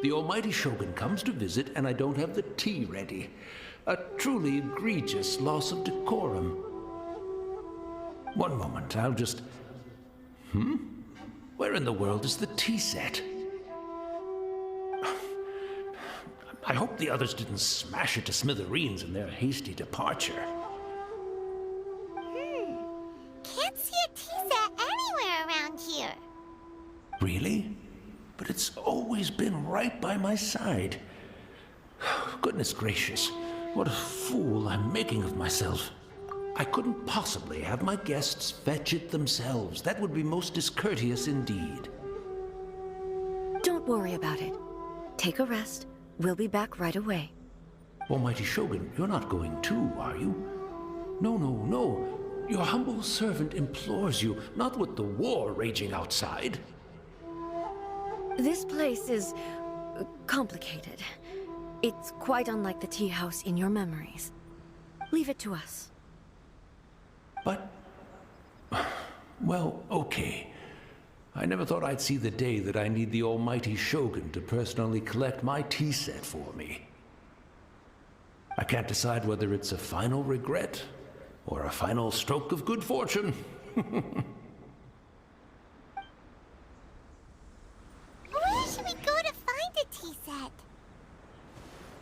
The almighty shogun comes to visit and I don't have the tea ready. A truly egregious loss of decorum. One moment, I'll just... Where in the world is the tea set? I hope the others didn't smash it to smithereens in their hasty departure. Can't see a tea set anywhere around here. Really? But it's always been right by my side. Goodness gracious, what a fool I'm making of myself. I couldn't possibly have my guests fetch it themselves. That would be most discourteous indeed. Don't worry about it. Take a rest. We'll be back right away. Almighty Shogun, you're not going too, are you? No, no, no. Your humble servant implores you, not with the war raging outside. This place is complicated. It's quite unlike the tea house in your memories. Leave it to us. But... well, okay. I never thought I'd see the day that I need the almighty Shogun to personally collect my tea set for me. I can't decide whether it's a final regret or a final stroke of good fortune. Where should we go to find a tea set?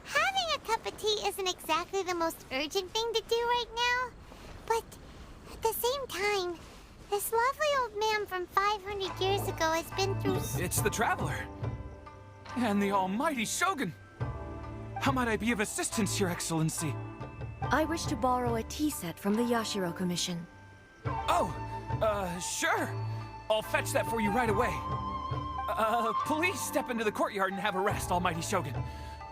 Having a cup of tea isn't exactly the most urgent thing to do right now, but at the same time, this lovely old man from 500 years ago has been through It's the Traveler. And the almighty Shogun. How might I be of assistance, Your Excellency? I wish to borrow a tea set from the Yashiro Commission. Oh, sure. I'll fetch that for you right away. Please step into the courtyard and have a rest, almighty Shogun.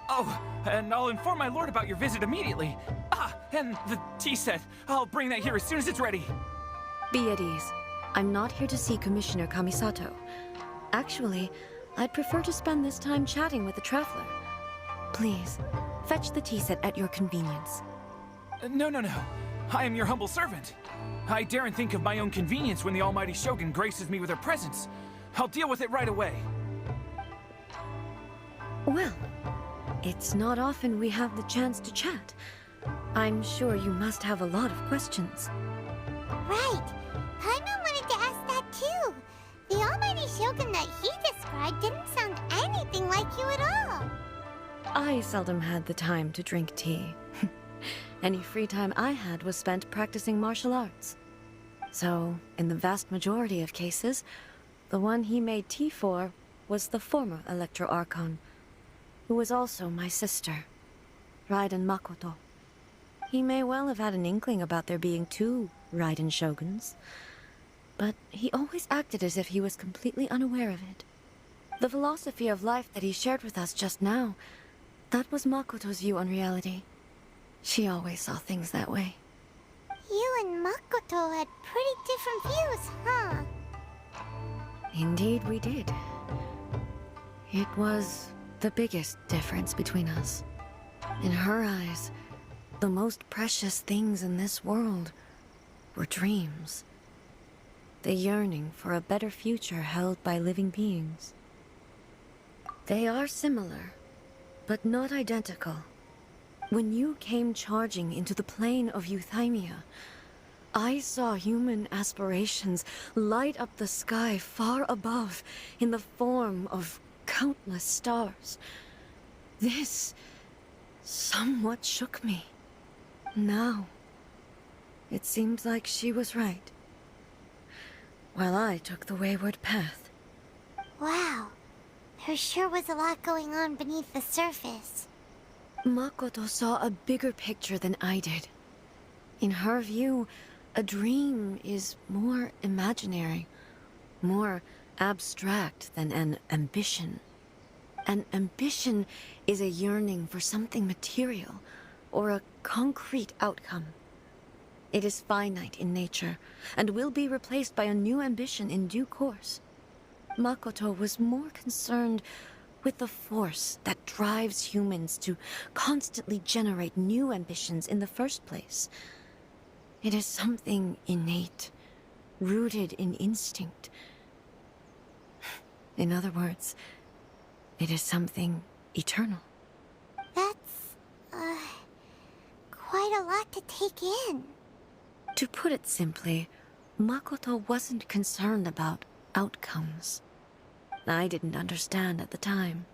Oh, and I'll inform my lord about your visit immediately. Ah, and the tea set. I'll bring that here as soon as it's ready. Be at ease. I'm not here to see Commissioner Kamisato. Actually, I'd prefer to spend this time chatting with the Traveler. Please, fetch the tea set at your convenience. No. I am your humble servant. I daren't think of my own convenience when the almighty Shogun graces me with her presence. I'll deal with it right away. Well, it's not often we have the chance to chat. I'm sure you must have a lot of questions. right. Paimon wanted to ask that too. The almighty Shogun that he described didn't sound anything like you at all. I seldom had the time to drink tea. Any free time I had was spent practicing martial arts. So, in the vast majority of cases, the one he made tea for was the former Electro Archon, who was also my sister, Raiden Makoto. He may well have had an inkling about there being two Raiden Shoguns, but he always acted as if he was completely unaware of it. The philosophy of life that he shared with us just now, that was Makoto's view on reality. She always saw things that way. You and Makoto had pretty different views, huh? Indeed we did. It was the biggest difference between us. In her eyes, the most precious things in this world were dreams. The yearning for a better future held by living beings. They are similar, but not identical. When you came charging into the plane of Euthymia, I saw human aspirations light up the sky far above in the form of countless stars. This somewhat shook me. Now, it seems like she was right, while I took the wayward path. Wow. There sure was a lot going on beneath the surface. Makoto saw a bigger picture than I did. In her view, a dream is more imaginary, more abstract than an ambition. An ambition is a yearning for something material, or a concrete outcome. It is finite in nature, and will be replaced by a new ambition in due course. Makoto was more concerned with the force that drives humans to constantly generate new ambitions in the first place. It is something innate, rooted in instinct. In other words, It is something eternal. That's, quite a lot to take in. To put it simply, Makoto wasn't concerned about outcomes. I didn't understand at the time.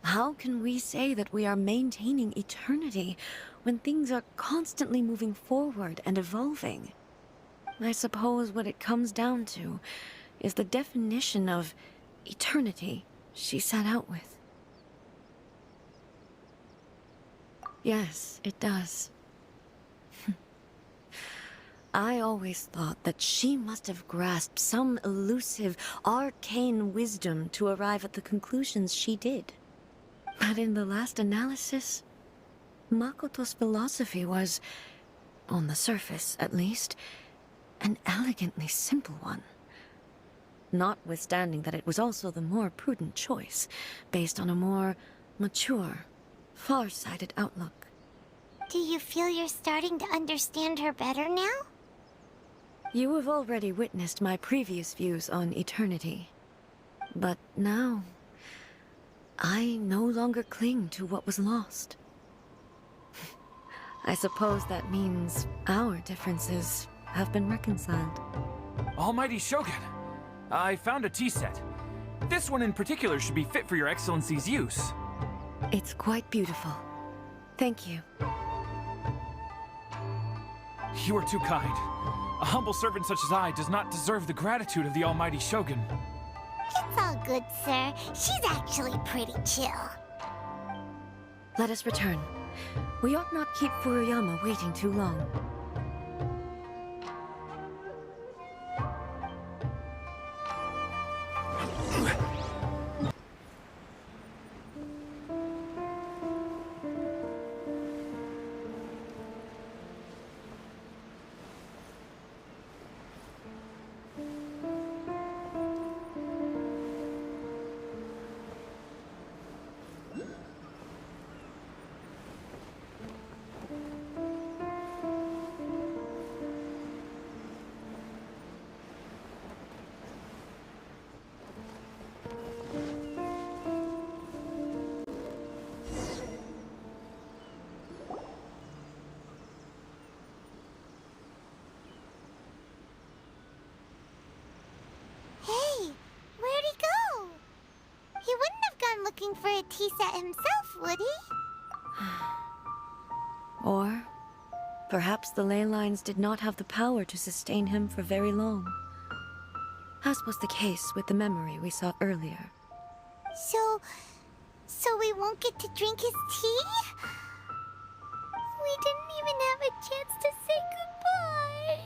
How can we say that we are maintaining eternity when things are constantly moving forward and evolving? I suppose what it comes down to is the definition of eternity she set out with. Yes, it does. I always thought that she must have grasped some elusive, arcane wisdom to arrive at the conclusions she did. But in the last analysis, Makoto's philosophy was, on the surface at least, an elegantly simple one. Notwithstanding that it was also the more prudent choice, based on a more mature, far-sighted outlook. Do you feel you're starting to understand her better now? You have already witnessed my previous views on eternity. But now, I no longer cling to what was lost. I suppose that means our differences have been reconciled. Almighty Shogun, I found a tea set. This one in particular should be fit for your Excellency's use. It's quite beautiful. Thank you. You are too kind. A humble servant such as I does not deserve the gratitude of the Almighty Shogun. It's all good, sir. She's actually pretty chill. Let us return. We ought not keep Furuyama waiting too long. Hey, where'd he go? He wouldn't have gone looking for a tea set himself, would he? Or perhaps the ley lines did not have the power to sustain him for very long. As was the case with the memory we saw earlier. So we won't get to drink his tea? We didn't even have a chance to say goodbye.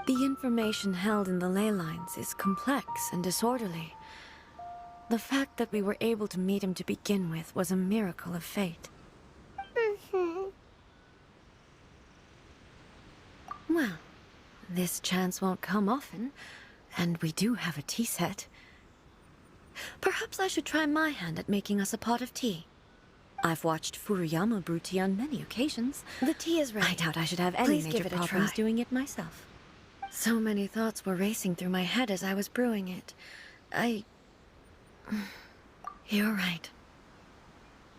The information held in the ley lines is complex and disorderly. The fact that we were able to meet him to begin with was a miracle of fate. Well, this chance won't come often, and we do have a tea set. Perhaps I should try my hand at making us a pot of tea. I've watched Furuyama brew tea on many occasions. The tea is ready. I doubt I should have any major problems doing it myself. So many thoughts were racing through my head as I was brewing it. You're right.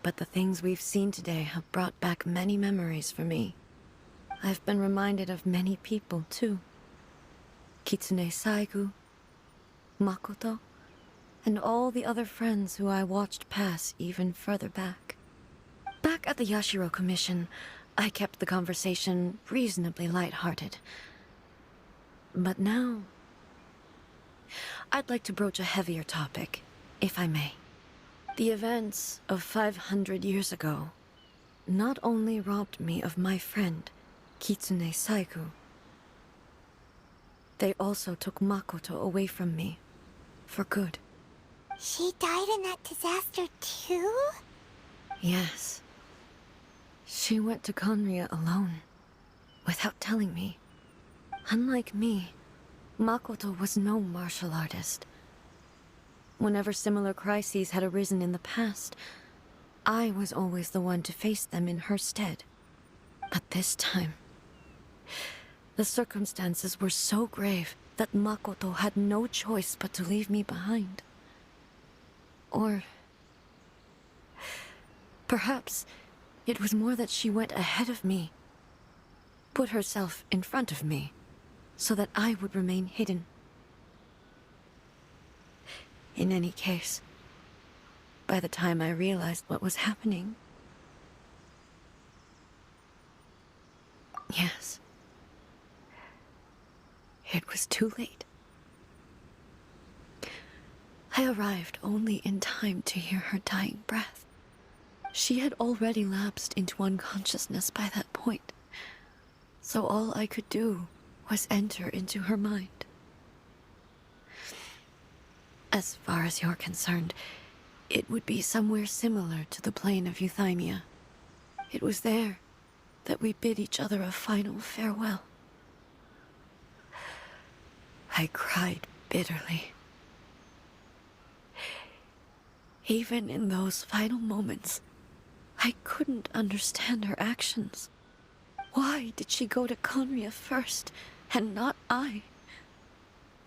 But the things we've seen today have brought back many memories for me. I've been reminded of many people, too. Kitsune Saigu, Makoto, and all the other friends who I watched pass even further back. Back at the Yashiro Commission, I kept the conversation reasonably lighthearted. But now, I'd like to broach a heavier topic, if I may. The events of 500 years ago not only robbed me of my friend, Kitsune Saigu, they also took Makoto away from me, for good. She died in that disaster too? Yes. She went to Conria alone, without telling me. Unlike me, Makoto was no martial artist. Whenever similar crises had arisen in the past, I was always the one to face them in her stead. But this time, the circumstances were so grave that Makoto had no choice but to leave me behind. Or perhaps it was more that she went ahead of me, put herself in front of me, so that I would remain hidden. In any case, by the time I realized what was happening, yes, it was too late. I arrived only in time to hear her dying breath. She had already lapsed into unconsciousness by that point, so all I could do was enter into her mind. As far as you're concerned, it would be somewhere similar to the plane of Euthymia. It was there that we bid each other a final farewell. I cried bitterly. Even in those final moments, I couldn't understand her actions. Why did she go to Conria first, and not I?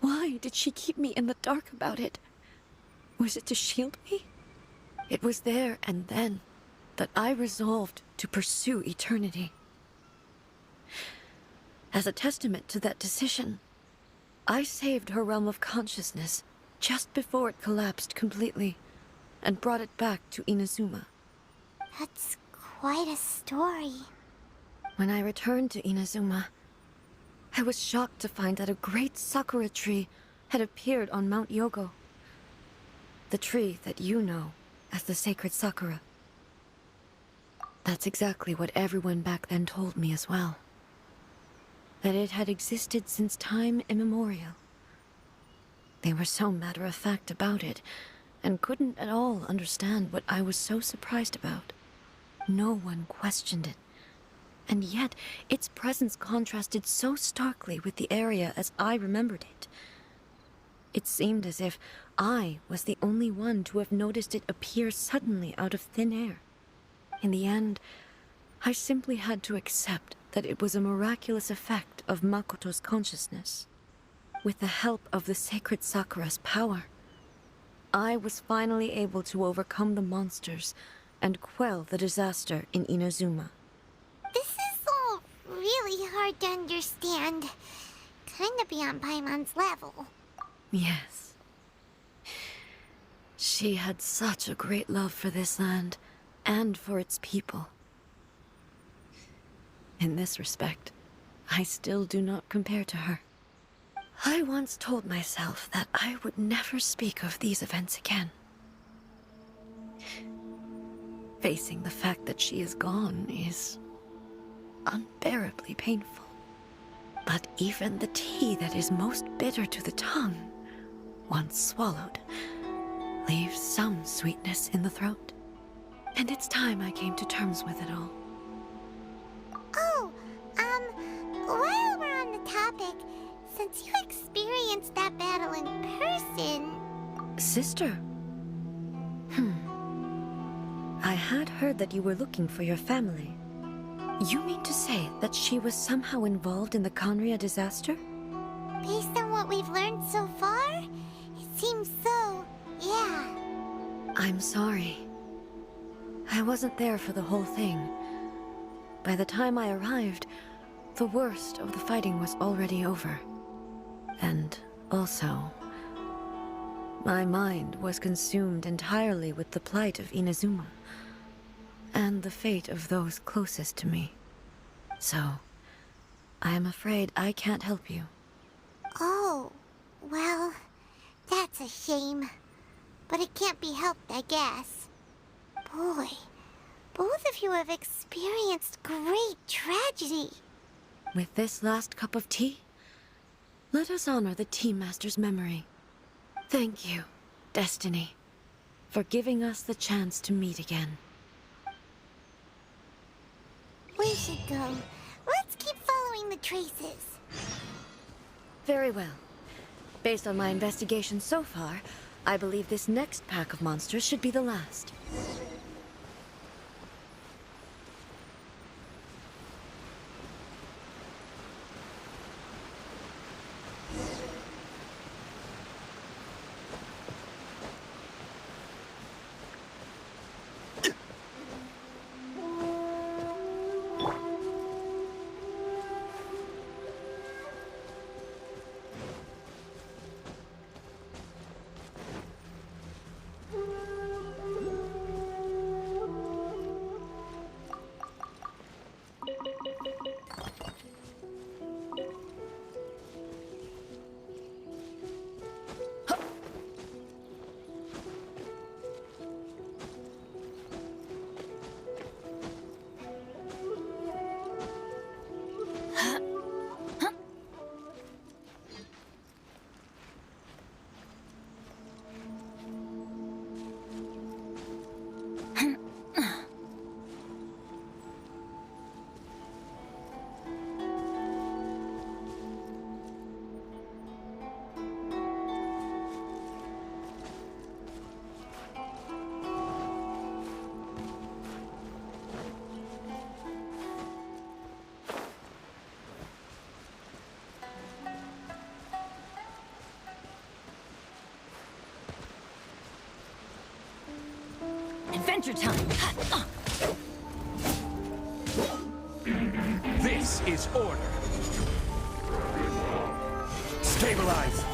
Why did she keep me in the dark about it? Was it to shield me? It was there and then that I resolved to pursue eternity. As a testament to that decision, I saved her realm of consciousness just before it collapsed completely, and brought it back to Inazuma. That's quite a story. When I returned to Inazuma, I was shocked to find that a great sakura tree had appeared on Mount Yogo. The tree that you know as the sacred sakura. That's exactly what everyone back then told me as well. That it had existed since time immemorial. They were so matter-of-fact about it, and couldn't at all understand what I was so surprised about. No one questioned it. And yet, its presence contrasted so starkly with the area as I remembered it. It seemed as if I was the only one to have noticed it appear suddenly out of thin air. In the end, I simply had to accept that it was a miraculous effect of Makoto's consciousness. With the help of the sacred Sakura's power, I was finally able to overcome the monsters and quell the disaster in Inazuma. This is all really hard to understand. Kinda beyond Paimon's level. Yes. She had such a great love for this land, and for its people. In this respect, I still do not compare to her. I once told myself that I would never speak of these events again. Facing the fact that she is gone is unbearably painful. But even the tea that is most bitter to the tongue, once swallowed, leaves some sweetness in the throat. And it's time I came to terms with it all. Oh, while we're on the topic, since you experienced that battle in person... Sister? I had heard that you were looking for your family. You mean to say that she was somehow involved in the Conria disaster? Based on what we've learned so far, it seems so, yeah. I'm sorry. I wasn't there for the whole thing. By the time I arrived, the worst of the fighting was already over. And also, my mind was consumed entirely with the plight of Inazuma, and the fate of those closest to me. So, I am afraid I can't help you. Oh, well, that's a shame. But it can't be helped, I guess. Boy, both of you have experienced great tragedy. With this last cup of tea, let us honor the Tea Master's memory. Thank you, Destiny, for giving us the chance to meet again. We should go. Let's keep following the traces. Very well. Based on my investigation so far, I believe this next pack of monsters should be the last. adventure time. This is order. Stabilize.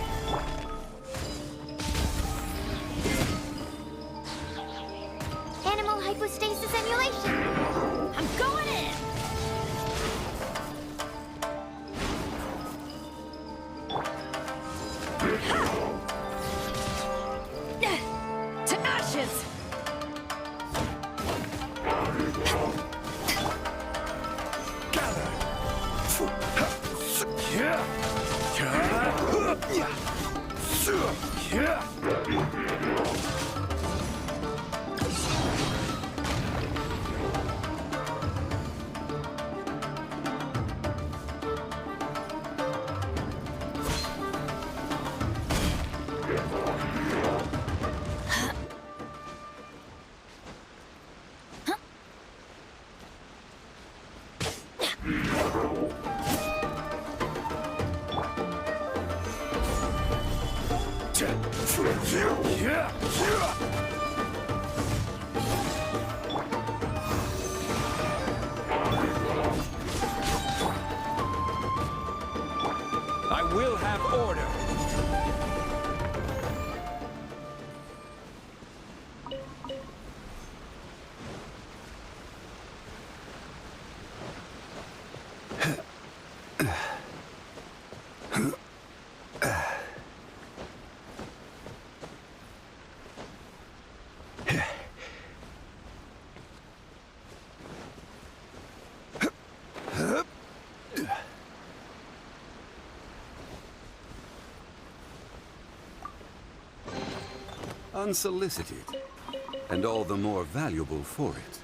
Animal hypostasis emulation. I'm going in. To ashes! I will have order. Unsolicited, and all the more valuable for it.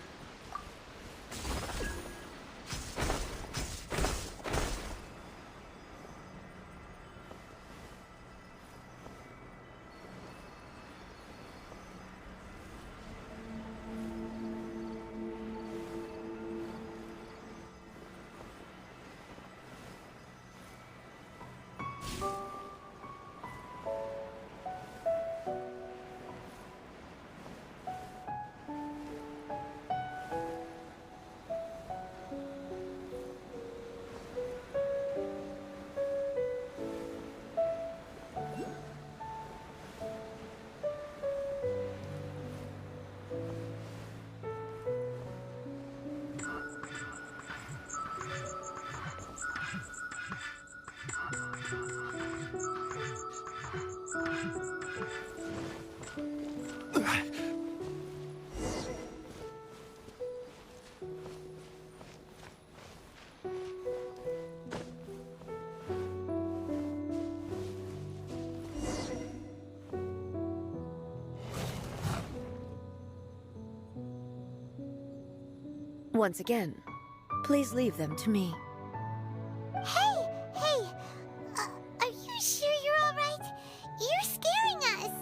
Once again, please leave them to me. Hey, hey. Are you sure you're all right? You're scaring us.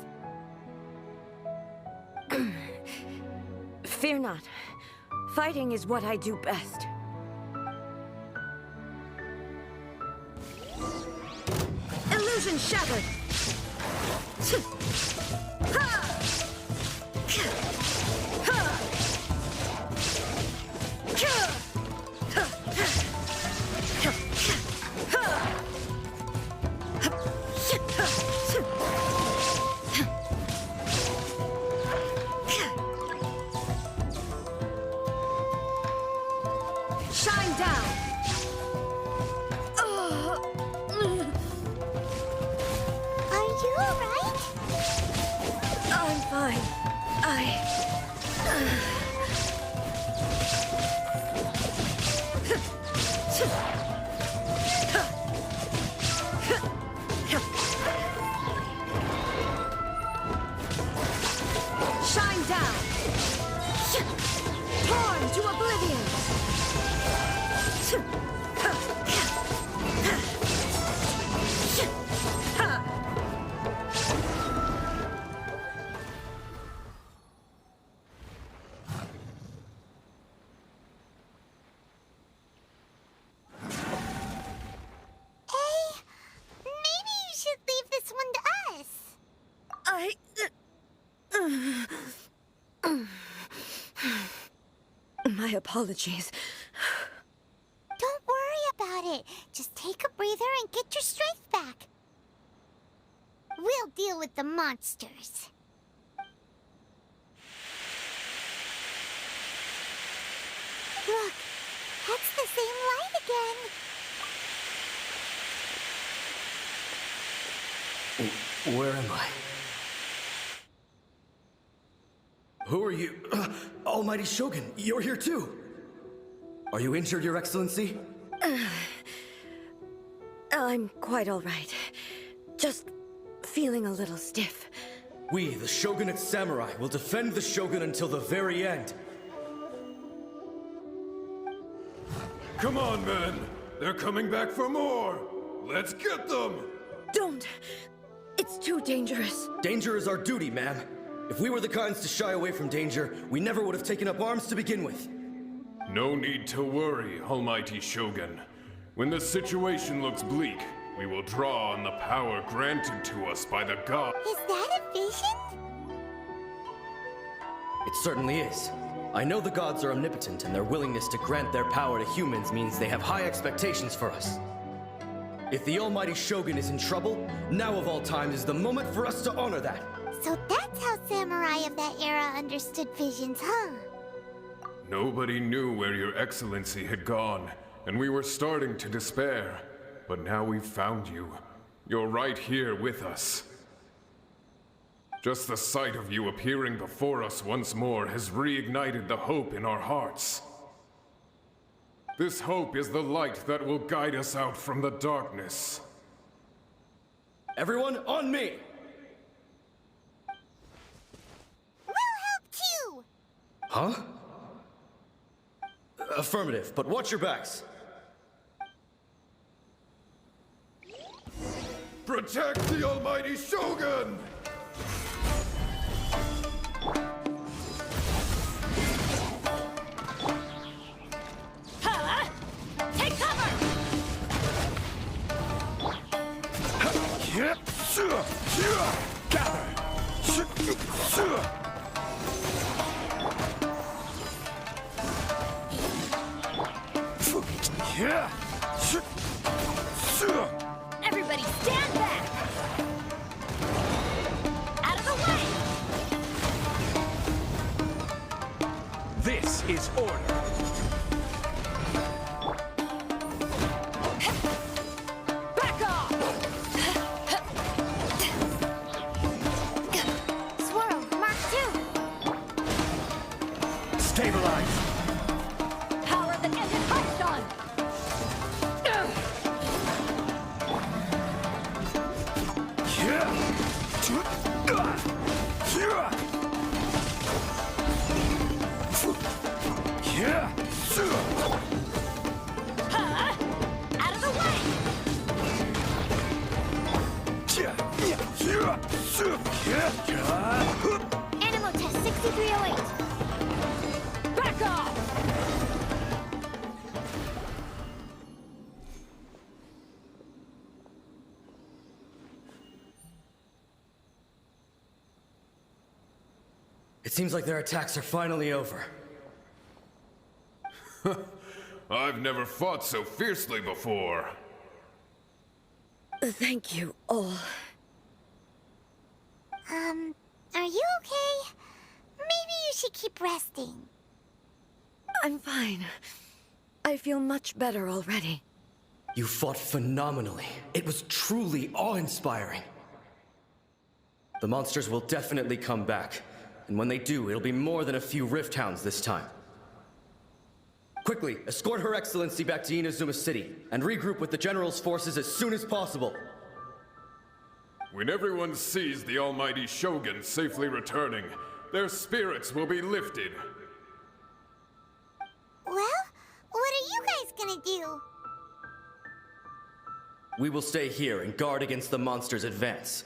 Fear not. Fighting is what I do best. Illusion shattered! Shine down! Are you all right? I'm fine. Shine down! Torn to oblivion! Maybe you should leave this one to us. My apologies. Don't worry about it. Just take a breather and get your strength back. We'll deal with the monsters. Look, that's the same light again. Where am I? Who are you? Almighty Shogun, you're here too! Are you injured, Your Excellency? I'm quite all right. Just feeling a little stiff. We, the Shogunate Samurai, will defend the Shogun until the very end. Come on, men! They're coming back for more! Let's get them! Don't! It's too dangerous. Danger is our duty, ma'am. If we were the kinds to shy away from danger, we never would have taken up arms to begin with. No need to worry, Almighty Shogun. When the situation looks bleak, we will draw on the power granted to us by the god. Is that a vision? It certainly is. I know the gods are omnipotent, and their willingness to grant their power to humans means they have high expectations for us. If the Almighty Shogun is in trouble, now of all times is the moment for us to honor that. So that's how samurai of that era understood visions, huh? Nobody knew where Your Excellency had gone, and we were starting to despair. But now we've found you. You're right here with us. Just the sight of you appearing before us once more has reignited the hope in our hearts. This hope is the light that will guide us out from the darkness. Everyone, on me! We'll help too! Huh? Affirmative, but watch your backs. Protect the Almighty Shogun! Take cover! Everybody stand back! Out of the way! This is order! Back off! Swirl, Mark 2! Stabilize! Power that ended Hearthstone! Out of the way! Animal test 6308. Back off! It seems like their attacks are finally over. I've never fought so fiercely before. Thank you all. Are you okay? Maybe you should keep resting. I'm fine. I feel much better already. You fought phenomenally. It was truly awe-inspiring. The monsters will definitely come back. And when they do, it'll be more than a few Rift Hounds this time. Quickly, escort Her Excellency back to Inazuma City, and regroup with the General's forces as soon as possible. When everyone sees the Almighty Shogun safely returning, their spirits will be lifted. Well, what are you guys gonna do? We will stay here and guard against the monsters' advance.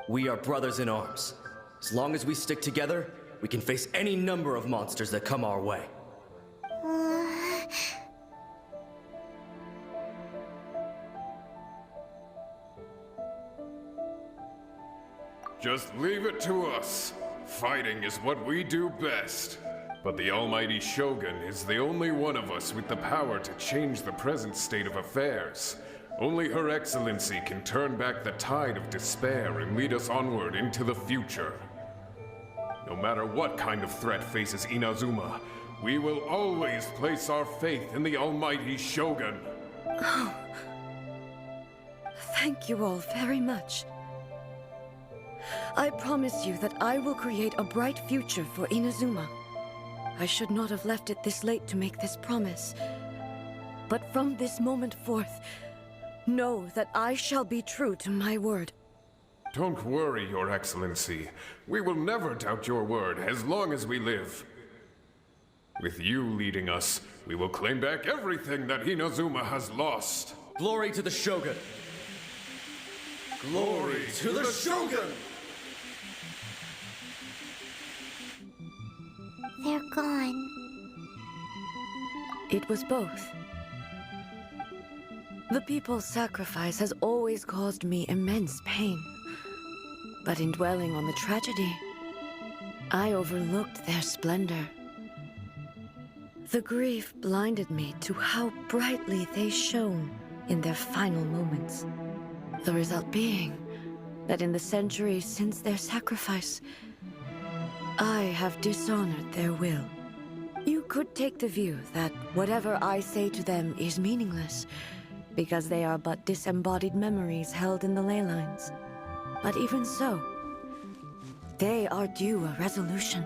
We are brothers in arms. As long as we stick together, we can face any number of monsters that come our way. Just leave it to us. Fighting is what we do best. But the almighty Shogun is the only one of us with the power to change the present state of affairs. Only Her Excellency can turn back the tide of despair and lead us onward into the future. No matter what kind of threat faces Inazuma, we will always place our faith in the almighty Shogun. Thank you all very much. I promise you that I will create a bright future for Inazuma. I should not have left it this late to make this promise. But from this moment forth, know that I shall be true to my word. Don't worry, Your Excellency. We will never doubt your word as long as we live. With you leading us, we will claim back everything that Inazuma has lost. Glory to the Shogun! Glory to the Shogun! They're gone. It was both. The people's sacrifice has always caused me immense pain. But in dwelling on the tragedy, I overlooked their splendor. The grief blinded me to how brightly they shone in their final moments. The result being that in the centuries since their sacrifice, I have dishonored their will. You could take the view that whatever I say to them is meaningless, because they are but disembodied memories held in the ley lines. But even so, they are due a resolution.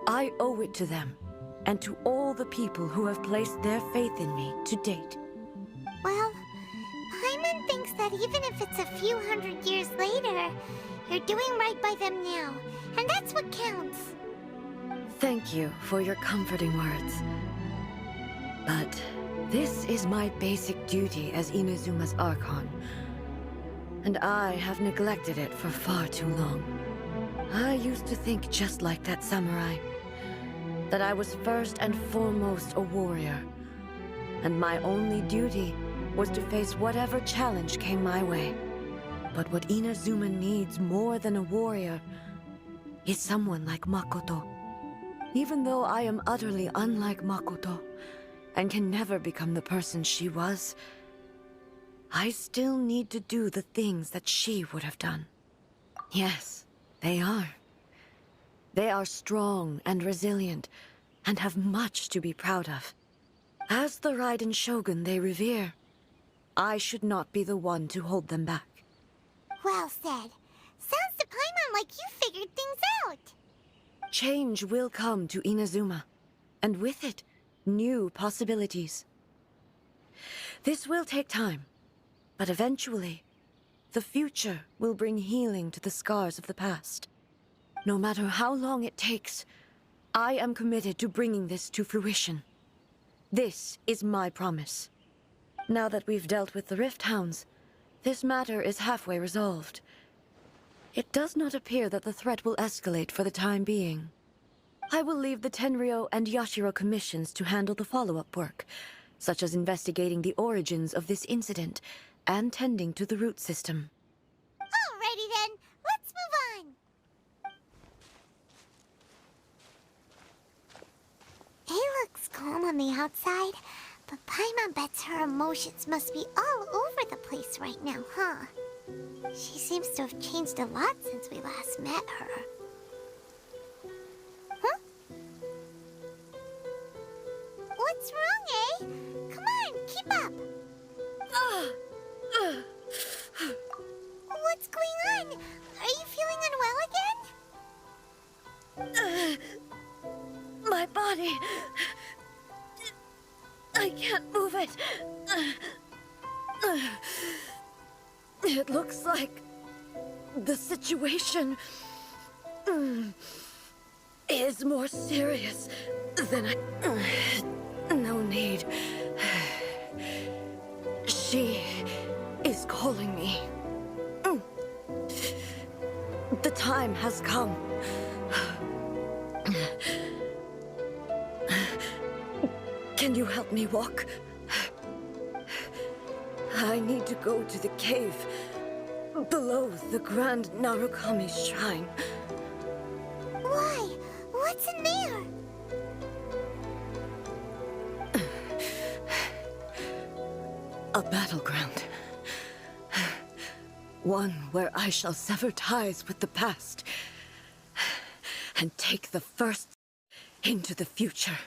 I owe it to them, and to all the people who have placed their faith in me to date. Well, Paimon thinks that even if it's a few hundred years later, you're doing right by them now, and that's what counts. Thank you for your comforting words. But this is my basic duty as Inazuma's Archon, and I have neglected it for far too long. I used to think just like that samurai, that I was first and foremost a warrior, and my only duty was to face whatever challenge came my way. But what Inazuma needs more than a warrior is someone like Makoto. Even though I am utterly unlike Makoto, and can never become the person she was, I still need to do the things that she would have done. Yes, they are. They are strong and resilient, and have much to be proud of. As the Raiden Shogun they revere, I should not be the one to hold them back. Well said. Sounds to Paimon like you figured things out. Change will come to Inazuma, and with it, new possibilities. This will take time, but eventually, the future will bring healing to the scars of the past. No matter how long it takes, I am committed to bringing this to fruition. This is my promise. Now that we've dealt with the Rift Hounds, this matter is halfway resolved. It does not appear that the threat will escalate for the time being. I will leave the Tenryo and Yashiro commissions to handle the follow-up work, such as investigating the origins of this incident and tending to the root system. Alrighty then, let's move on. He looks calm on the outside, but Paimon bets her emotions must be all over the place right now, huh? She seems to have changed a lot since we last met her. Huh? What's wrong, eh? Come on, keep up. What's going on? Are you feeling unwell again? My body... I can't move it. It looks like the situation is more serious than I... No need. She is calling me. The time has come. Can you help me walk? I need to go to the cave below the Grand Narukami Shrine. Why? What's in there? battleground. One where I shall sever ties with the past and take the first into the future.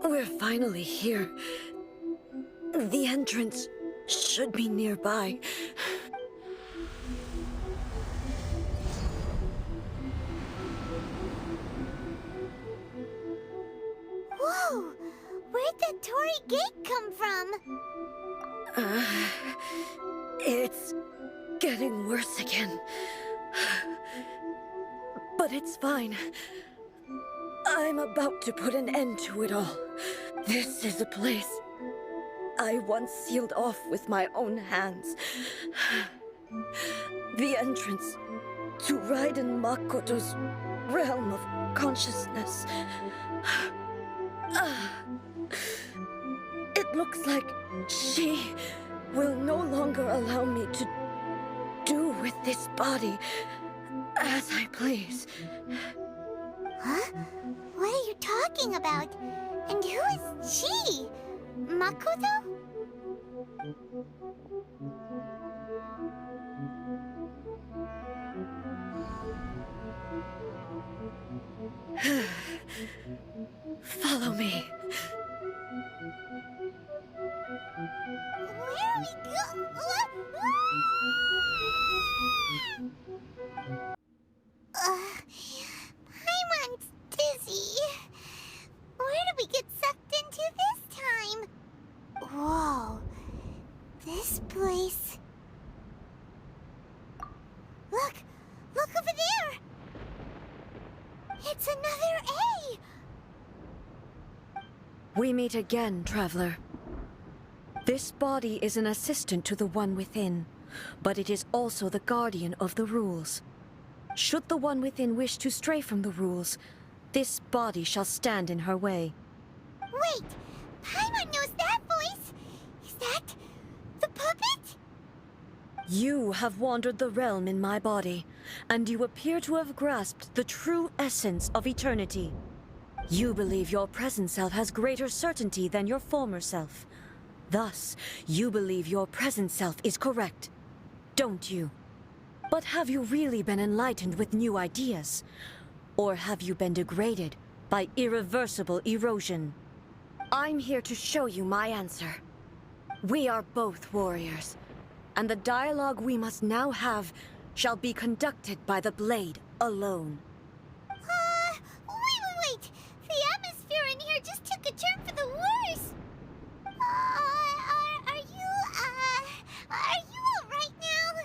We're finally here. The entrance should be nearby. Whoa! Where'd the Torii Gate come from? It's getting worse again. But it's fine. I'm about to put an end to it all. This is a place I once sealed off with my own hands. The entrance to Raiden Makoto's realm of consciousness. It looks like she will no longer allow me to do with this body as I please. Huh? What are you talking about? And who is she? Makoto? Follow me. Where are we Paimon's dizzy. Where did we get sucked into this time? Whoa. This place... Look! Look over there! It's another A! We meet again, traveler. This body is an assistant to the one within, but it is also the guardian of the rules. Should the one within wish to stray from the rules, this body shall stand in her way. Wait! Paimon knows that voice! Is that... the puppet? You have wandered the realm in my body, and you appear to have grasped the true essence of eternity. You believe your present self has greater certainty than your former self. Thus, you believe your present self is correct, don't you? But have you really been enlightened with new ideas? Or have you been degraded by irreversible erosion? I'm here to show you my answer. We are both warriors, and the dialogue we must now have shall be conducted by the blade alone. Wait! The atmosphere in here just took a turn for the worse! Are you alright now?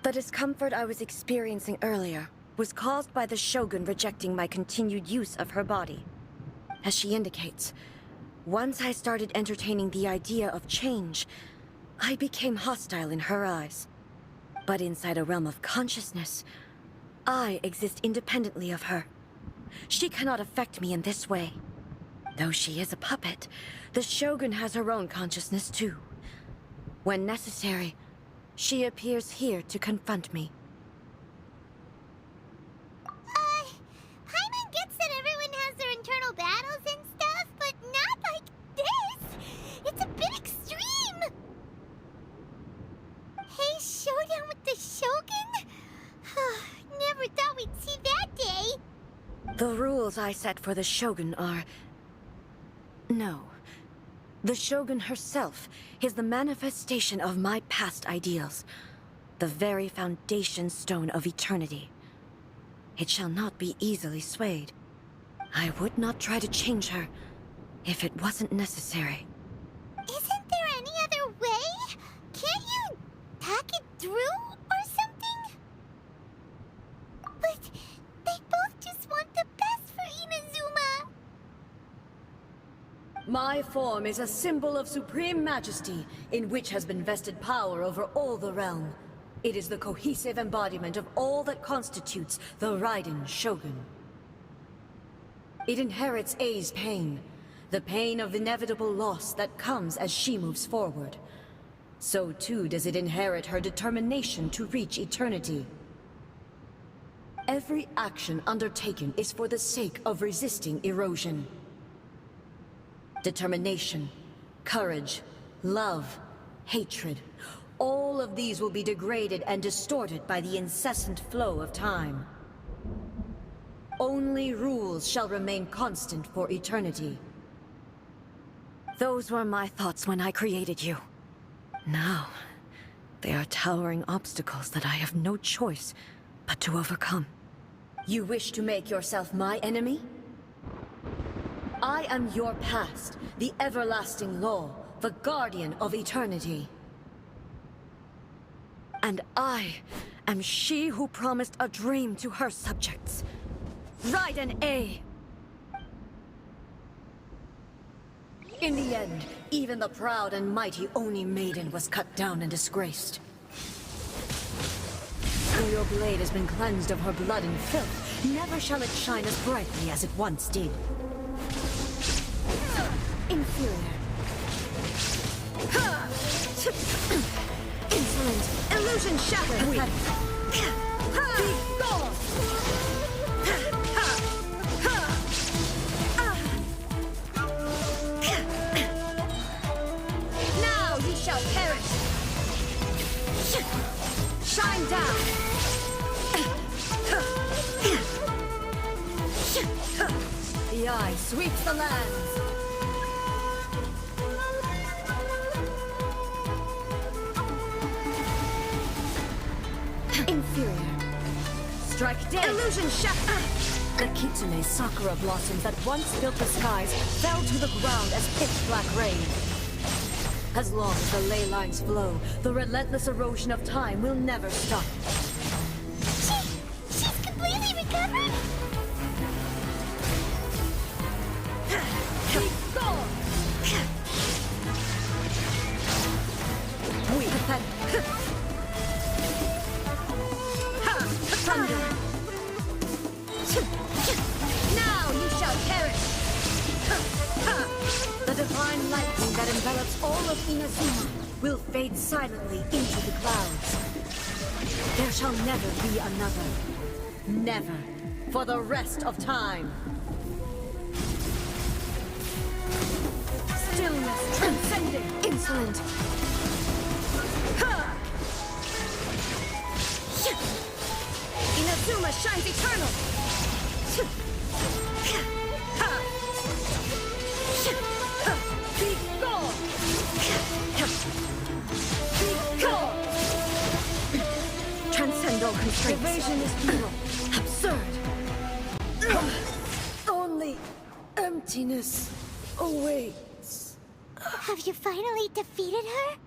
The discomfort I was experiencing earlier was caused by the Shogun rejecting my continued use of her body. As she indicates, once I started entertaining the idea of change, I became hostile in her eyes. But inside a realm of consciousness, I exist independently of her. She cannot affect me in this way. Though she is a puppet, the Shogun has her own consciousness too. When necessary, she appears here to confront me. Paimon gets that everyone has their internal battles and stuff, but not like this! It's a bit extreme! Hey, showdown with the Shogun? Never thought we'd see that day! The rules I set for the Shogun are... No. The Shogun herself is the manifestation of my past ideals. The very foundation stone of eternity. It shall not be easily swayed. I would not try to change her if it wasn't necessary. Isn't there any other way? Can't you talk it through or something? But they both just want the best for Inazuma. My form is a symbol of supreme majesty, in which has been vested power over all the realm. It is the cohesive embodiment of all that constitutes the Raiden Shogun. It inherits Ei's pain, the pain of inevitable loss that comes as she moves forward. So too does it inherit her determination to reach eternity. Every action undertaken is for the sake of resisting erosion. Determination, courage, love, hatred, all of these will be degraded and distorted by the incessant flow of time. Only rules shall remain constant for eternity. Those were my thoughts when I created you. Now, they are towering obstacles that I have no choice but to overcome. You wish to make yourself my enemy? I am your past, the everlasting law, the guardian of eternity. And I am she who promised a dream to her subjects. Raiden Ei! In the end, even the proud and mighty Oni Maiden was cut down and disgraced. Though your blade has been cleansed of her blood and filth, never shall it shine as brightly as it once did. Inferior. Insolent. Illusion shattered. Weak. Be gone. Now you shall perish. Shine down. The eye sweeps the lands. Inferior. Strike dead. Illusion shatter. The Kitsune sakura blossoms that once filled the skies fell to the ground as pitch black rain. As long as the ley lines flow, the relentless erosion of time will never stop. She's completely recovered? Be gone! We pathetic. Thunder! Now you shall perish! The divine lightning that envelops all of Inazuma will fade silently into the clouds. There shall never be another. Never. For the rest of time. Stillness transcending. Insolent. Inazuma shines eternal! Be gone! Be gone! Transcend all constraints. Evasion is evil. Absurd. Only emptiness awaits. Have you finally defeated her?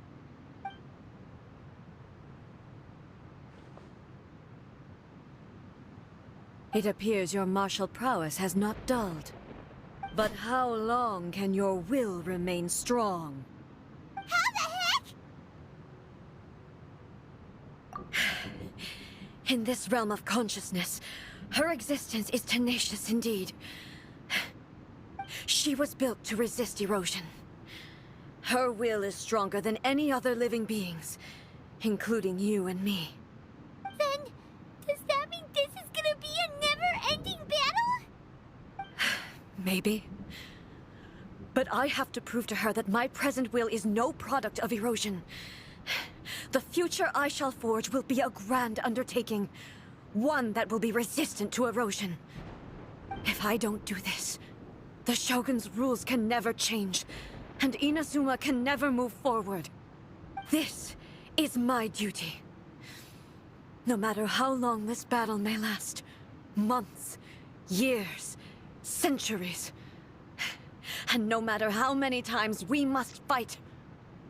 It appears your martial prowess has not dulled. But how long can your will remain strong? How the heck? In this realm of consciousness, her existence is tenacious indeed. She was built to resist erosion. Her will is stronger than any other living beings, including you and me. Then, does that mean this is gonna be a never-ending battle? Maybe. But I have to prove to her that my present will is no product of erosion. The future I shall forge will be a grand undertaking, one that will be resistant to erosion. If I don't do this, the Shogun's rules can never change, and Inazuma can never move forward. This is my duty. No matter how long this battle may last, months, years, centuries, and no matter how many times we must fight,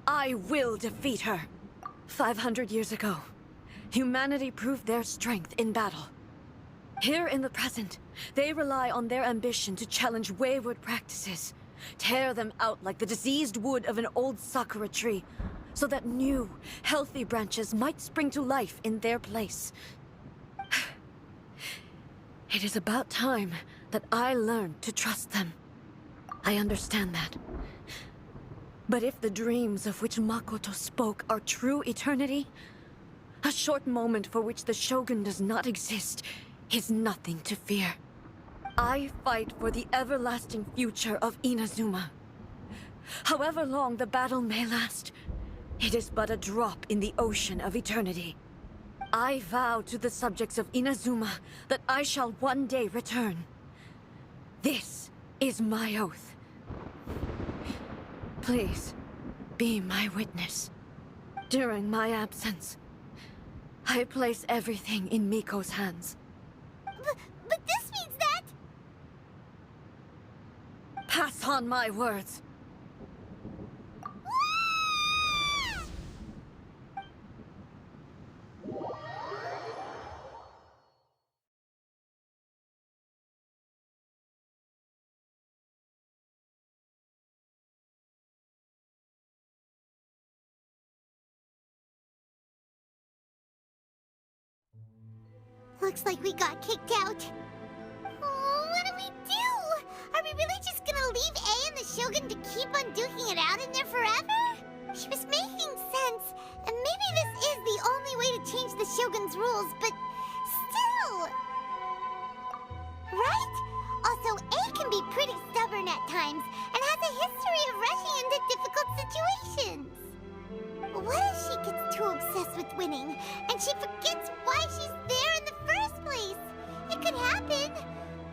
I will defeat her. 500 years ago, humanity proved their strength in battle. Here in the present, they rely on their ambition to challenge wayward practices, tear them out like the diseased wood of an old sakura tree, so that new, healthy branches might spring to life in their place. It is about time that I learned to trust them. I understand that. But if the dreams of which Makoto spoke are true eternity, a short moment for which the Shogun does not exist is nothing to fear. I fight for the everlasting future of Inazuma. However long the battle may last, it is but a drop in the ocean of eternity. I vow to the subjects of Inazuma that I shall one day return. This is my oath. Please, be my witness. During my absence, I place everything in Miko's hands. But this means that... Pass on my words. Looks like we got kicked out. Oh, what do we do? Are we really just gonna leave A and the Shogun to keep on duking it out in there forever? She was making sense, and maybe this is the only way to change the Shogun's rules, but still... Right? Also, A can be pretty stubborn at times, and has a history of rushing into difficult situations. What if she gets too obsessed with winning, and she forgets why she's there in the first place? It could happen.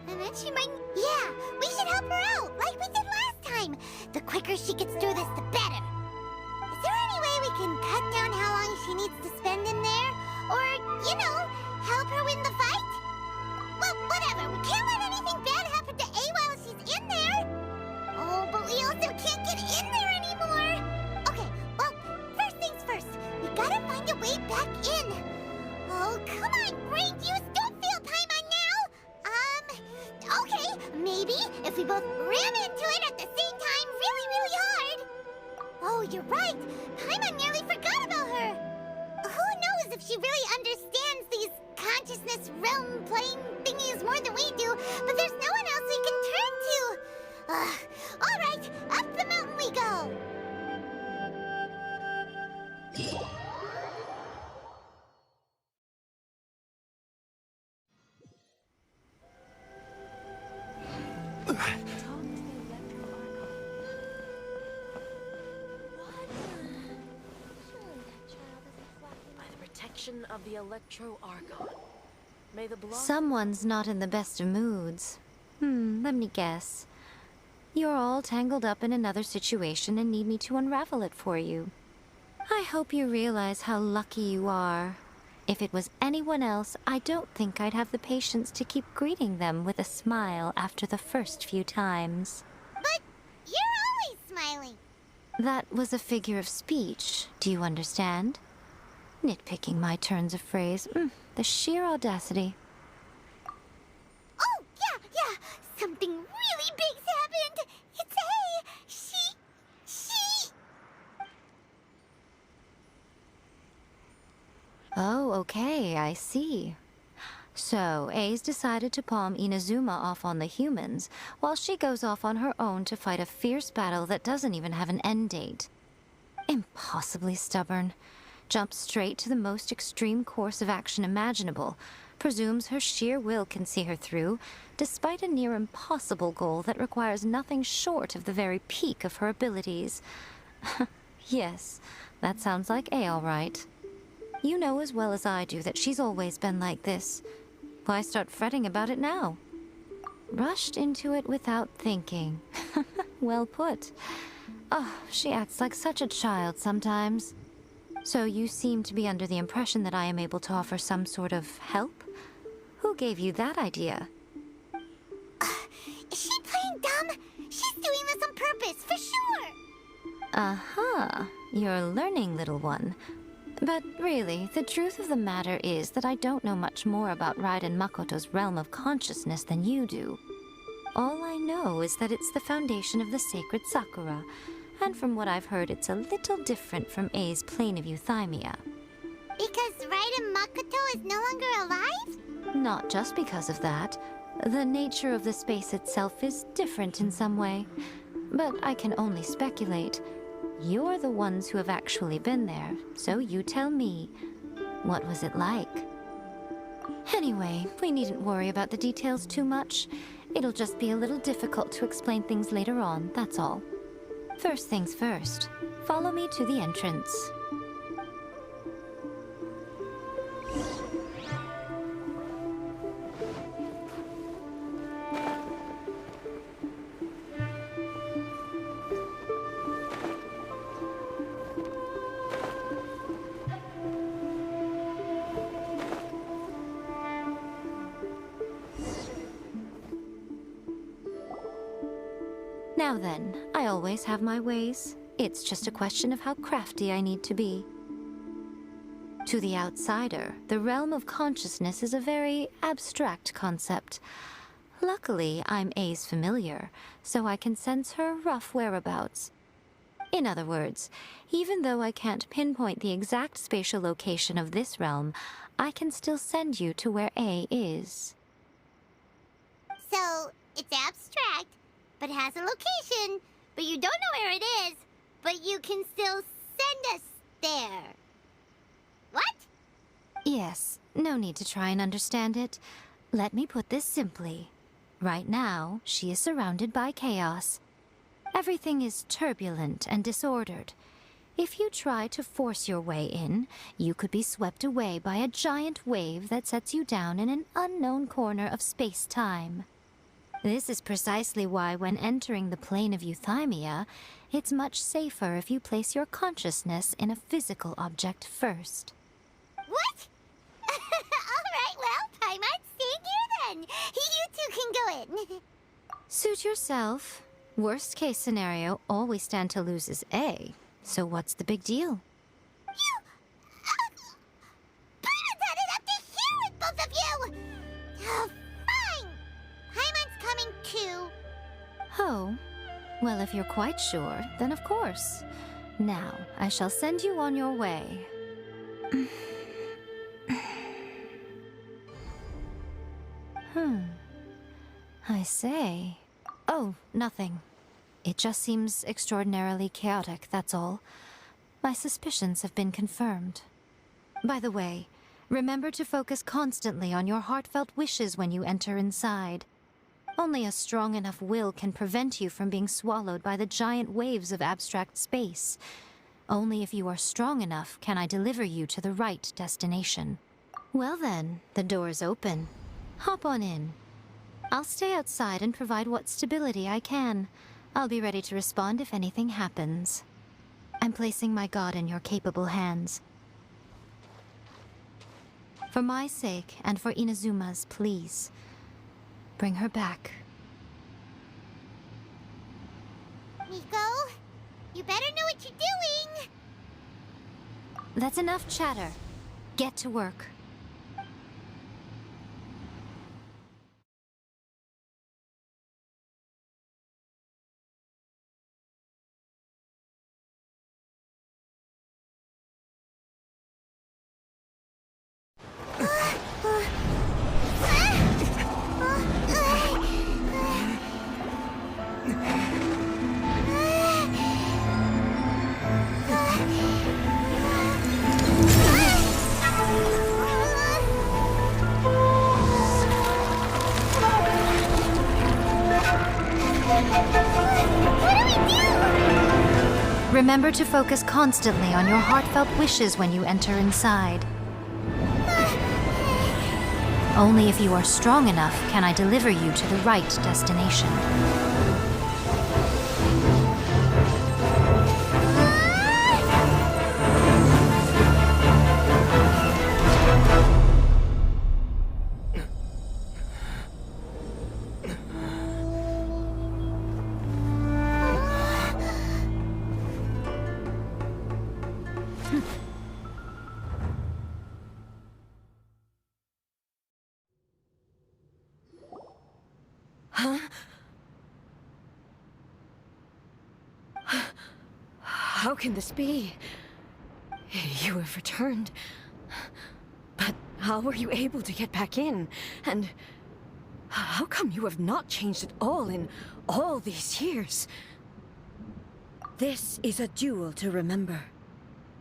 And then she might... Yeah, we should help her out, like we did last time. The quicker she gets through this, the better. Is there any way we can cut down how long she needs to spend in there? Or, you know, help her win the fight? Well, whatever. We can't let anything bad happen to A while she's in there. Oh, but we also can't get in there anymore. Okay, well, first things first. We gotta find a way back in. Oh, come on, brain juice. Don't feel Paimon now. Okay, maybe if we both ran into it at the same time really, really hard. Oh, you're right. Paimon nearly forgot about her. Who knows if she really understands these consciousness realm playing thingies more than we do, but there's no one else we can turn to. All right, up the mountain we go. By the protection of the Electro Archon, may the blood... Someone's not in the best of moods. Let me guess. You're all tangled up in another situation and need me to unravel it for you. I hope you realize how lucky you are. If it was anyone else, I don't think I'd have the patience to keep greeting them with a smile after the first few times. But you're always smiling. That was a figure of speech, do you understand? Nitpicking my turns of phrase. The sheer audacity. Oh, yeah. Something really big's happened. It's A. She... Oh, okay, I see. So, A's decided to palm Inazuma off on the humans, while she goes off on her own to fight a fierce battle that doesn't even have an end date. Impossibly stubborn. Jumps straight to the most extreme course of action imaginable. Presumes her sheer will can see her through, despite a near impossible goal that requires nothing short of the very peak of her abilities. Yes, that sounds like A all right. You know as well as I do that she's always been like this. Why start fretting about it now? Rushed into it without thinking. Well put. Oh, she acts like such a child sometimes. So you seem to be under the impression that I am able to offer some sort of help? Who gave you that idea? Is she playing dumb? She's doing this on purpose, for sure! Uh-huh. You're learning, little one. But really, the truth of the matter is that I don't know much more about Raiden Makoto's realm of consciousness than you do. All I know is that it's the foundation of the sacred Sakura, and from what I've heard, it's a little different from A's plane of euthymia. Because Raiden Makoto is no longer alive? Not just because of that. The nature of the space itself is different in some way. But I can only speculate. You're the ones who have actually been there, so you tell me. What was it like? Anyway, we needn't worry about the details too much. It'll just be a little difficult to explain things later on, that's all. First things first, follow me to the entrance. Now then, I always have my ways. It's just a question of how crafty I need to be. To the outsider, the realm of consciousness is a very abstract concept. Luckily, I'm A's familiar, so I can sense her rough whereabouts. In other words, even though I can't pinpoint the exact spatial location of this realm, I can still send you to where A is. So, it's abstract, but has a location, but you don't know where it is, but you can still send us there. What? Yes, no need to try and understand it. Let me put this simply. Right now, she is surrounded by chaos. Everything is turbulent and disordered. If you try to force your way in, you could be swept away by a giant wave that sets you down in an unknown corner of space-time. This is precisely why when entering the plane of euthymia, it's much safer if you place your consciousness in a physical object first. What? Alright, well, Paimon, stay here then. You two can go in. Suit yourself. Worst case scenario, all we stand to lose is A. So what's the big deal? You... Paimon's had it up to here with both of you! Oh, fine! Paimon's coming too. Oh, well, if you're quite sure, then of course. Now, I shall send you on your way. I say. Oh, nothing. It just seems extraordinarily chaotic, that's all. My suspicions have been confirmed. By the way, remember to focus constantly on your heartfelt wishes when you enter inside. Only a strong enough will can prevent you from being swallowed by the giant waves of abstract space. Only if you are strong enough can I deliver you to the right destination. Well then, the door is open. Hop on in. I'll stay outside and provide what stability I can. I'll be ready to respond if anything happens. I'm placing my god in your capable hands. For my sake and for Inazuma's, please. Bring her back. Miko, you better know what you're doing. That's enough chatter. Get to work. Remember to focus constantly on your heartfelt wishes when you enter inside. Only if you are strong enough can I deliver you to the right destination. How can this be? You have returned. But how were you able to get back in? And how come you have not changed at all in all these years? This is a duel to remember.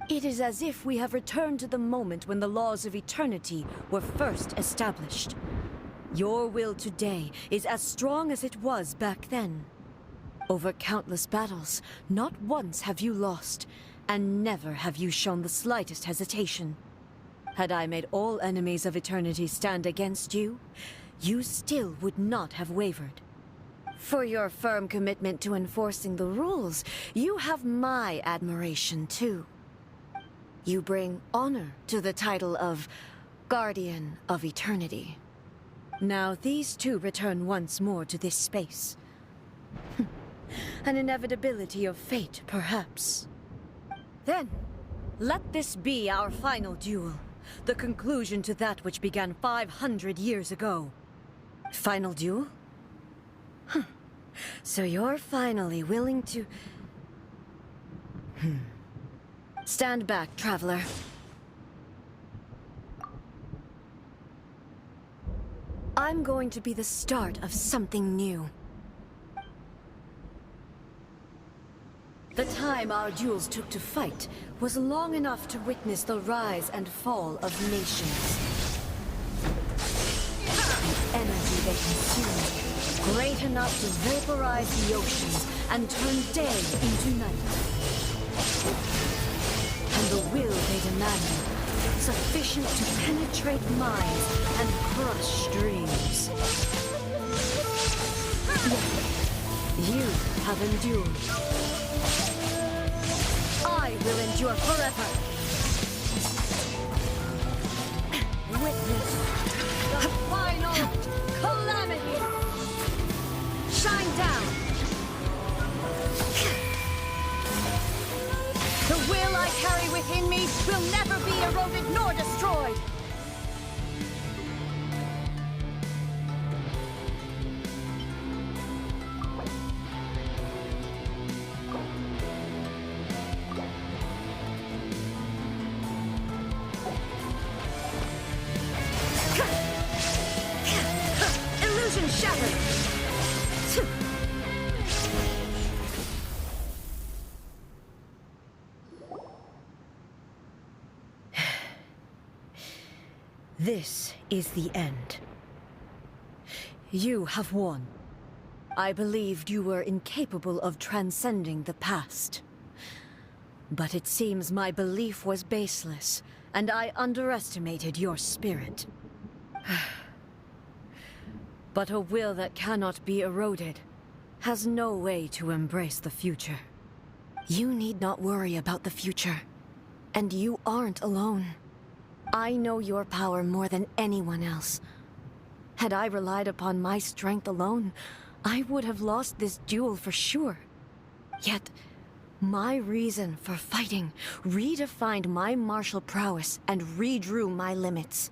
It is as if we have returned to the moment when the laws of eternity were first established. Your will today is as strong as it was back then. Over countless battles, not once have you lost, and never have you shown the slightest hesitation. Had I made all enemies of eternity stand against you, you still would not have wavered. For your firm commitment to enforcing the rules, you have my admiration too. You bring honor to the title of Guardian of Eternity. Now these two return once more to this space. An inevitability of fate, perhaps. Then, let this be our final duel. The conclusion to that which began 500 years ago. Final duel? Huh. So you're finally willing to... Stand back, traveler. I'm going to be the start of something new. The time our duels took to fight was long enough to witness the rise and fall of nations. The energy they consumed, great enough to vaporize the oceans and turn day into night. And the will they demanded, sufficient to penetrate minds and crush dreams. Yet, you have endured. I will endure forever. Witness the final calamity. Shine down. The will I carry within me will never be eroded nor destroyed. Illusion shattered. This is the end. You have won. I believed you were incapable of transcending the past. But it seems my belief was baseless, and I underestimated your spirit. But a will that cannot be eroded has no way to embrace the future. You need not worry about the future, and you aren't alone. I know your power more than anyone else. Had I relied upon my strength alone, I would have lost this duel for sure. Yet, my reason for fighting redefined my martial prowess and redrew my limits.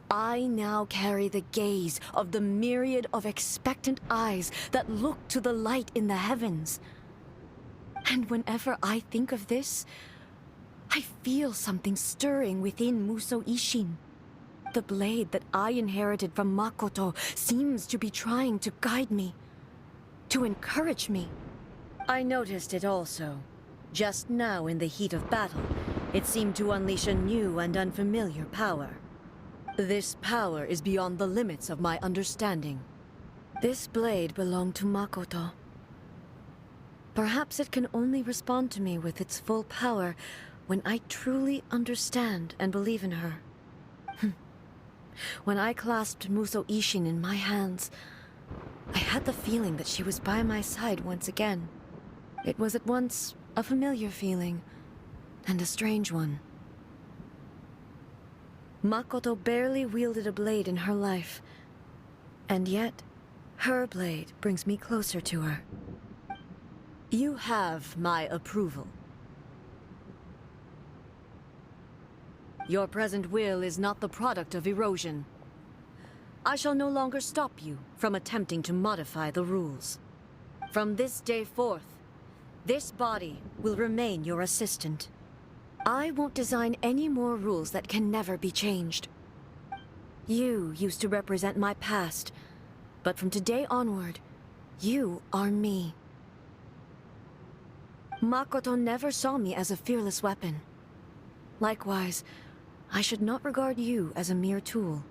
I now carry the gaze of the myriad of expectant eyes that look to the light in the heavens. And whenever I think of this, I feel something stirring within Muso Ishin. The blade that I inherited from Makoto seems to be trying to guide me, to encourage me. I noticed it also. Just now in the heat of battle, it seemed to unleash a new and unfamiliar power. This power is beyond the limits of my understanding. This blade belonged to Makoto. Perhaps it can only respond to me with its full power when I truly understand and believe in her. When I clasped Muso Ishin in my hands, I had the feeling that she was by my side once again. It was at once a familiar feeling and a strange one. Makoto barely wielded a blade in her life, and yet her blade brings me closer to her. You have my approval. Your present will is not the product of erosion. I shall no longer stop you from attempting to modify the rules. From this day forth, this body will remain your assistant. I won't design any more rules that can never be changed. You used to represent my past, but from today onward, you are me. Makoto never saw me as a fearless weapon. Likewise, I should not regard you as a mere tool.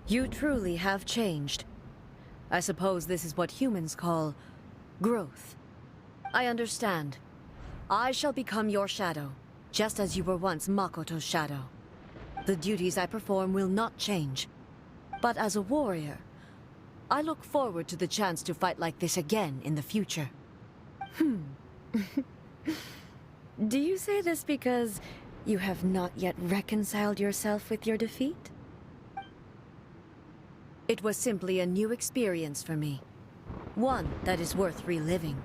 You truly have changed. I suppose this is what humans call growth. I understand. I shall become your shadow, just as you were once Makoto's shadow. The duties I perform will not change. But as a warrior, I look forward to the chance to fight like this again in the future. Do you say this because you have not yet reconciled yourself with your defeat? It was simply a new experience for me. One that is worth reliving.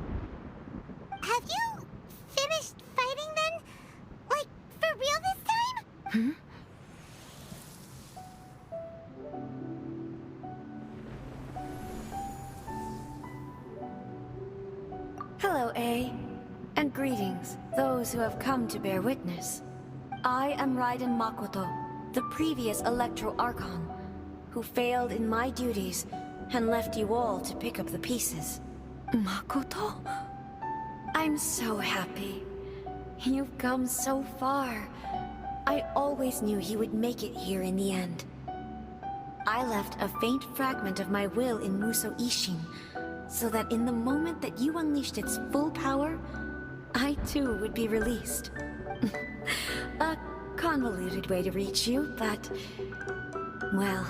Have you finished fighting then? Like, for real this time? Hello, A. And greetings, those who have come to bear witness. I am Raiden Makoto, the previous Electro Archon, who failed in my duties and left you all to pick up the pieces. Makoto? I'm so happy. You've come so far. I always knew you would make it here in the end. I left a faint fragment of my will in Muso Ishin, so that in the moment that you unleashed its full power, I too would be released. A convoluted way to reach you, but... well,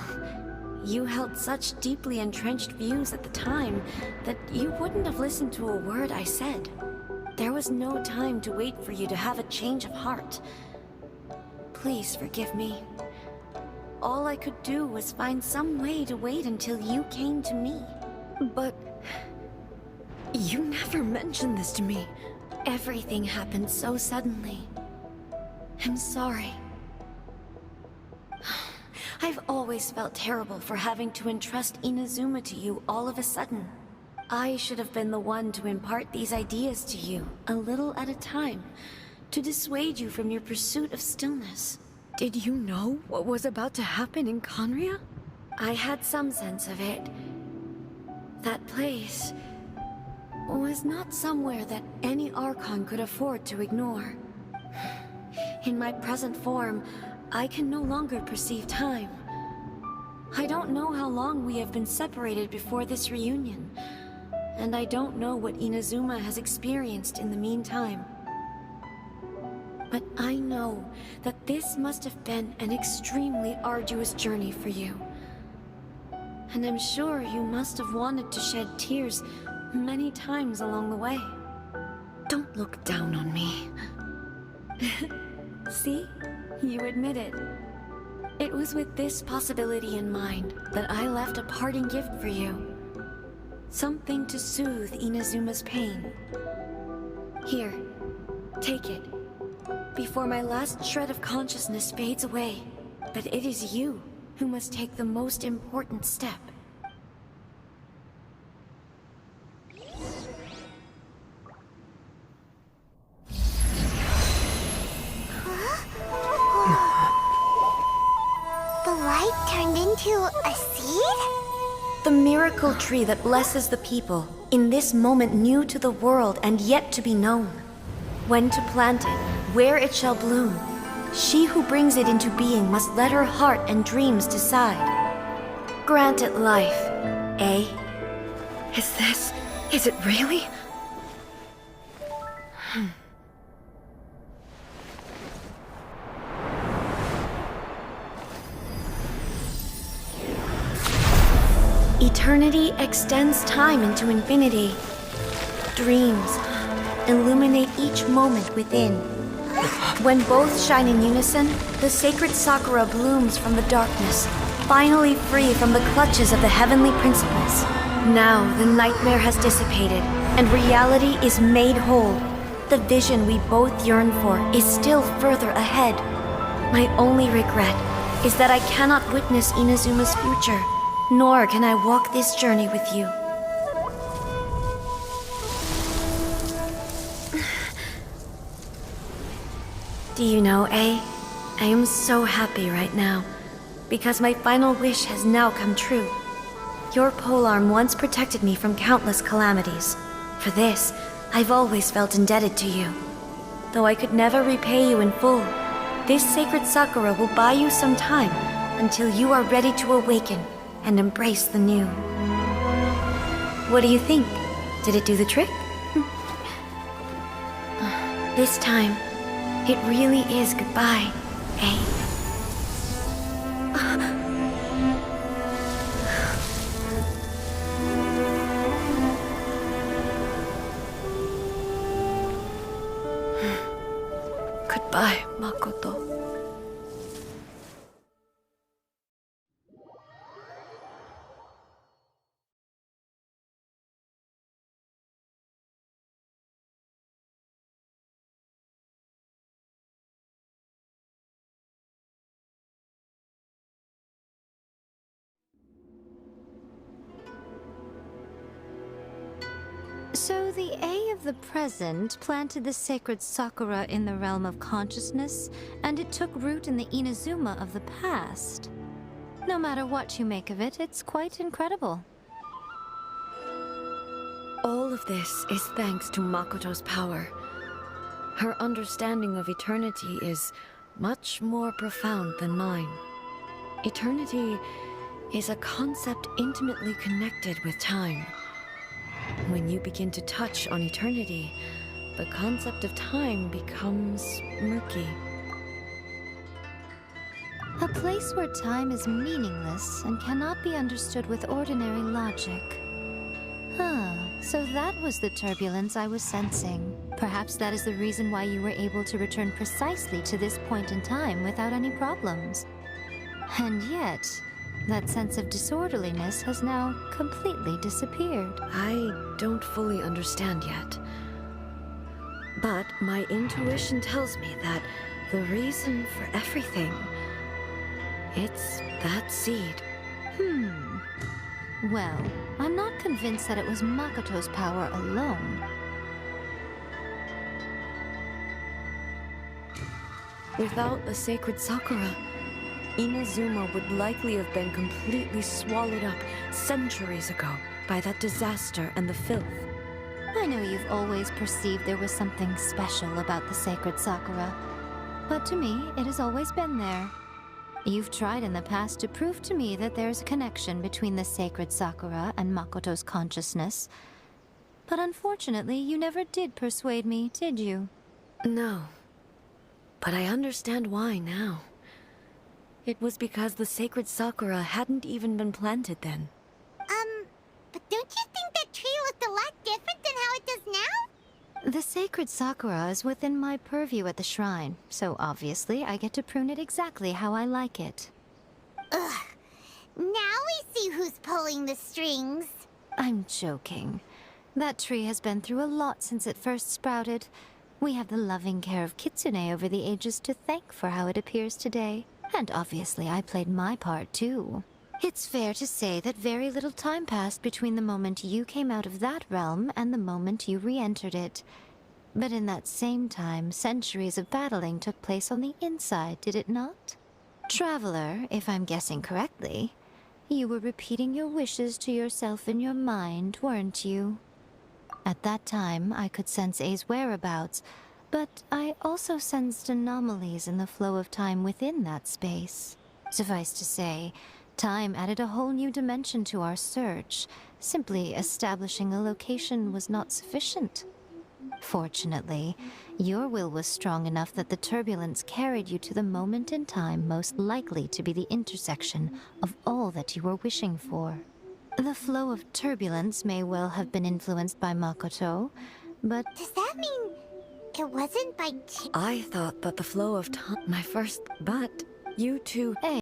you held such deeply entrenched views at the time that you wouldn't have listened to a word I said. There was no time to wait for you to have a change of heart. Please forgive me. All I could do was find some way to wait until you came to me. But... you never mentioned this to me. Everything happened so suddenly. I'm sorry. I've always felt terrible for having to entrust Inazuma to you all of a sudden. I should have been the one to impart these ideas to you, a little at a time, to dissuade you from your pursuit of stillness. Did you know what was about to happen in Conria? I had some sense of it. That place was not somewhere that any Archon could afford to ignore. In my present form, I can no longer perceive time. I don't know how long we have been separated before this reunion, and I don't know what Inazuma has experienced in the meantime. But I know that this must have been an extremely arduous journey for you. And I'm sure you must have wanted to shed tears many times along the way. Don't look down on me. See? You admit it. It was with this possibility in mind that I left a parting gift for you. Something to soothe Inazuma's pain. Here, take it. Before my last shred of consciousness fades away. But it is you who must take the most important step. The light turned into a seed? The miracle tree that blesses the people, in this moment new to the world and yet to be known. When to plant it, where it shall bloom, she who brings it into being must let her heart and dreams decide. grant it life, eh? Is it really? Eternity extends time into infinity. Dreams illuminate each moment within. When both shine in unison, the sacred Sakura blooms from the darkness, finally free from the clutches of the heavenly principles. Now the nightmare has dissipated, and reality is made whole. The vision we both yearn for is still further ahead. My only regret is that I cannot witness Inazuma's future, nor can I walk this journey with you. Do you know, I am so happy right now, because my final wish has now come true. Your polearm once protected me from countless calamities. For this, I've always felt indebted to you. Though I could never repay you in full, this sacred Sakura will buy you some time until you are ready to awaken and embrace the new. What do you think? Did it do the trick? This time, it really is goodbye, eh? Goodbye, Makoto. So the A of the present planted the sacred Sakura in the realm of consciousness, and it took root in the Inazuma of the past. No matter what you make of it, it's quite incredible. All of this is thanks to Makoto's power. Her understanding of eternity is much more profound than mine. Eternity is a concept intimately connected with time. When you begin to touch on eternity, the concept of time becomes murky. A place where time is meaningless and cannot be understood with ordinary logic. So that was the turbulence I was sensing. Perhaps that is the reason why you were able to return precisely to this point in time without any problems. And yet, that sense of disorderliness has now completely disappeared. I don't fully understand yet. But my intuition tells me that the reason for everything, it's that seed. Well, I'm not convinced that it was Makoto's power alone. Without the sacred Sakura, Inazuma would likely have been completely swallowed up centuries ago by that disaster and the filth. I know you've always perceived there was something special about the sacred Sakura, but to me, it has always been there. You've tried in the past to prove to me that there's a connection between the sacred Sakura and Makoto's consciousness, but unfortunately, you never did persuade me, did you? No, but I understand why now. It was because the sacred Sakura hadn't even been planted then. But don't you think that tree looked a lot different than how it does now? The sacred Sakura is within my purview at the shrine, so obviously I get to prune it exactly how I like it. Ugh. Now we see who's pulling the strings. I'm joking. That tree has been through a lot since it first sprouted. We have the loving care of Kitsune over the ages to thank for how it appears today. And obviously I played my part too. It's fair to say that very little time passed between the moment you came out of that realm and the moment you re-entered it. But in that same time, centuries of battling took place on the inside, did it not? Traveler, if I'm guessing correctly, you were repeating your wishes to yourself in your mind, weren't you? At that time, I could sense A's whereabouts, but I also sensed anomalies in the flow of time within that space. Suffice to say, Time added a whole new dimension to our search. Simply establishing a location was not sufficient. Fortunately, your will was strong enough that the turbulence carried you to the moment in time most likely to be the intersection of all that you were wishing for. The flow of turbulence may well have been influenced by Makoto, but... Does that mean it wasn't by I thought that the flow of time... My first... But you two... Hey.